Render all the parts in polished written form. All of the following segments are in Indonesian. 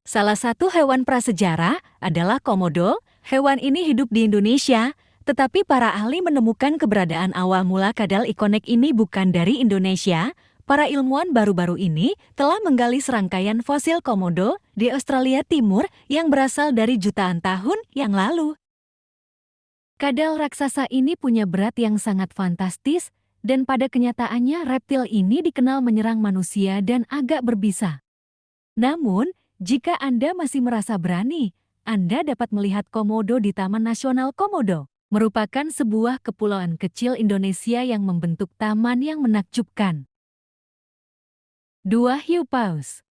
Salah satu hewan prasejarah adalah komodo. Hewan ini hidup di Indonesia, tetapi para ahli menemukan keberadaan awal mula kadal ikonik ini bukan dari Indonesia. Para ilmuwan baru-baru ini telah menggali serangkaian fosil komodo di Australia Timur yang berasal dari jutaan tahun yang lalu. Kadal raksasa ini punya berat yang sangat fantastis, dan pada kenyataannya reptil ini dikenal menyerang manusia dan agak berbisa. Namun, jika Anda masih merasa berani, Anda dapat melihat komodo di Taman Nasional Komodo, merupakan sebuah kepulauan kecil Indonesia yang membentuk taman yang menakjubkan. 2. Hiu paus.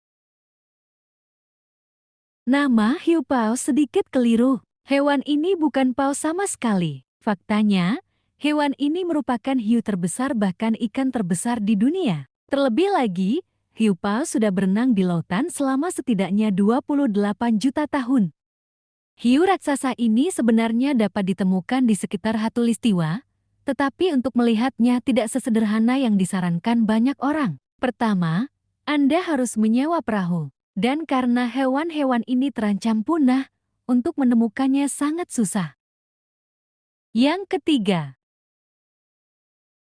Nama hiu paus sedikit keliru. Hewan ini bukan paus sama sekali. Faktanya, hewan ini merupakan hiu terbesar bahkan ikan terbesar di dunia. Terlebih lagi, hiu paus sudah berenang di lautan selama setidaknya 28 juta tahun. Hiu raksasa ini sebenarnya dapat ditemukan di sekitar Khatulistiwa, tetapi untuk melihatnya tidak sesederhana yang disarankan banyak orang. Pertama, Anda harus menyewa perahu, dan karena hewan-hewan ini terancam punah, untuk menemukannya sangat susah. Yang ketiga,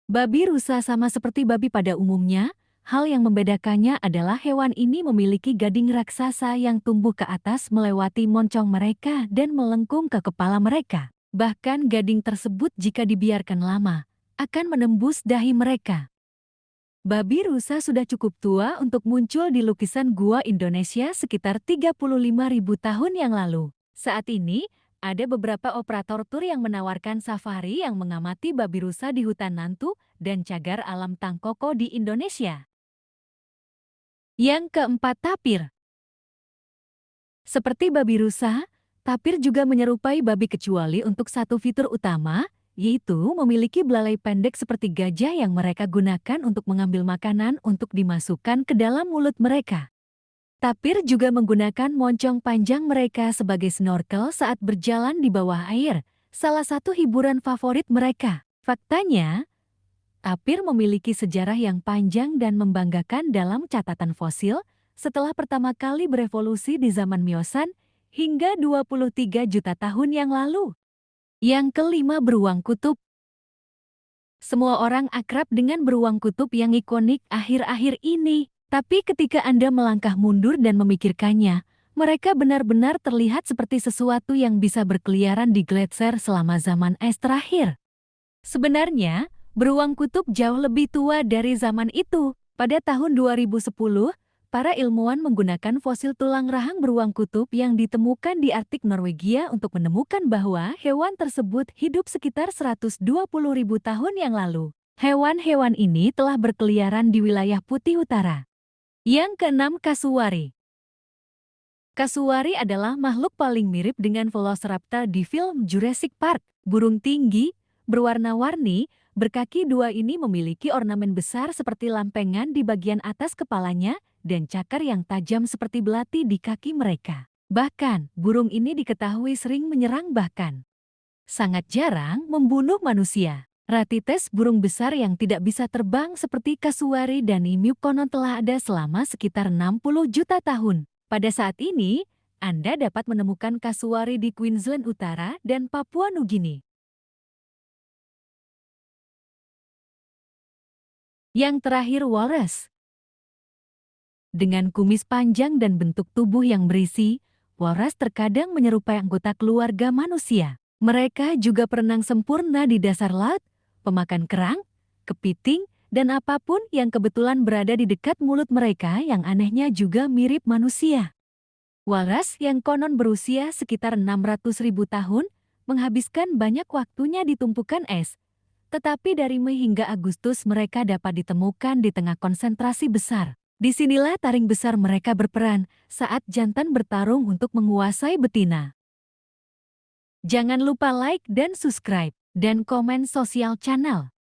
babi rusa sama seperti babi pada umumnya. Hal yang membedakannya adalah hewan ini memiliki gading raksasa yang tumbuh ke atas melewati moncong mereka dan melengkung ke kepala mereka. Bahkan gading tersebut jika dibiarkan lama, akan menembus dahi mereka. Babi rusa sudah cukup tua untuk muncul di lukisan gua Indonesia sekitar 35.000 tahun yang lalu. Saat ini, ada beberapa operator tur yang menawarkan safari yang mengamati babi rusa di hutan Nantu dan cagar alam Tangkoko di Indonesia. Yang keempat, tapir. Seperti babi rusa, tapir juga menyerupai babi kecuali untuk satu fitur utama, yaitu memiliki belalai pendek seperti gajah yang mereka gunakan untuk mengambil makanan untuk dimasukkan ke dalam mulut mereka. Tapir juga menggunakan moncong panjang mereka sebagai snorkel saat berjalan di bawah air, salah satu hiburan favorit mereka. Faktanya, tapir memiliki sejarah yang panjang dan membanggakan dalam catatan fosil setelah pertama kali berevolusi di zaman Miosan hingga 23 juta tahun yang lalu. Yang kelima, beruang kutub. Semua orang akrab dengan beruang kutub yang ikonik akhir-akhir ini. Tapi ketika Anda melangkah mundur dan memikirkannya, mereka benar-benar terlihat seperti sesuatu yang bisa berkeliaran di gletser selama zaman es terakhir. Sebenarnya, beruang kutub jauh lebih tua dari zaman itu. Pada tahun 2010, para ilmuwan menggunakan fosil tulang rahang beruang kutub yang ditemukan di Arktik Norwegia untuk menemukan bahwa hewan tersebut hidup sekitar 120.000 tahun yang lalu. Hewan-hewan ini telah berkeliaran di wilayah Putih Utara. Yang keenam, kasuari. Kasuari adalah makhluk paling mirip dengan Velociraptor di film Jurassic Park. Burung tinggi, berwarna-warni, berkaki dua ini memiliki ornamen besar seperti lampengan di bagian atas kepalanya dan cakar yang tajam seperti belati di kaki mereka. Bahkan, burung ini diketahui sering menyerang bahkan sangat jarang membunuh manusia. Ratites, burung besar yang tidak bisa terbang seperti kasuari dan emu konon telah ada selama sekitar 60 juta tahun. Pada saat ini, Anda dapat menemukan kasuari di Queensland Utara dan Papua Nugini. Yang terakhir, walrus. Dengan kumis panjang dan bentuk tubuh yang berisi, walrus terkadang menyerupai anggota keluarga manusia. Mereka juga berenang sempurna di dasar laut, pemakan kerang, kepiting, dan apapun yang kebetulan berada di dekat mulut mereka yang anehnya juga mirip manusia. Walrus yang konon berusia sekitar 600.000 tahun, menghabiskan banyak waktunya di tumpukan es. Tetapi dari Mei hingga Agustus mereka dapat ditemukan di tengah konsentrasi besar. Disinilah taring besar mereka berperan saat jantan bertarung untuk menguasai betina. Jangan lupa like dan subscribe, dan komen sosial channel.